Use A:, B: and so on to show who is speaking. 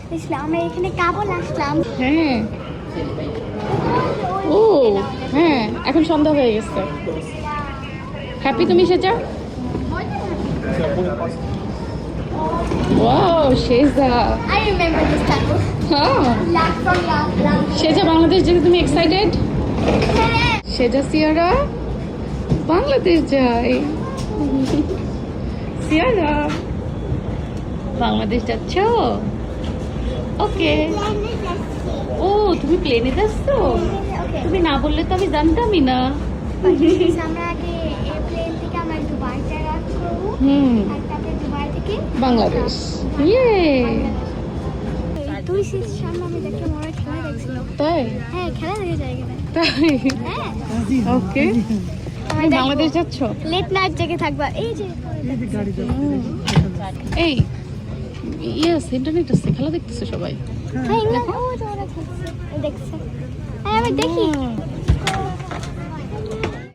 A: বুঝলাম আমরা এখানে কাবুল আসলাম।
B: হ্যাঁ ও হ্যাঁ এখন সন্ধ্যা হয়ে গেছে। হ্যাপি তুমি সেজা? ওয়াও সেজা।
A: I remember this temple.
B: হ্যাঁ
A: Last from last.
B: সেজা বাংলাদেশ যেতে তুমি এক্সাইটেড?
A: হ্যাঁ।
B: সেজা সিয়ারা বাংলাদেশ যাই। সিয়ারা বাংলাদেশ যাচ্ছ? ওকে। ও তুমি প্লেনে যাচ্ছ? তুমি না বললে তো আমি জানতামই না।
A: আমরা আগে এয়ারপ্লেন থেকে আমরা দুবাইতে রাখবো। আর তারপরে দুবাই থেকে
B: বাংলাদেশ। ইয়ে
A: তুই সামনে আমি দেখে মনে খেলা দেখছিল।
B: তাই?
A: হ্যাঁ খেলা দেখে যাই এখানে।
B: তাই
A: হ্যাঁ
B: ওকে। তুমি বাংলাদেশ যাচ্ছ?
A: লেট নাইট জেগে থাকবা। এই যে
B: এই ইয়েস ইন্টারনেট আছে, খেলা দেখতেছে সবাই।
A: হ্যাঁ ইংল্যান্ড ও যাওয়া দেখছে। দেখছে হ্যাঁ আমি দেখি।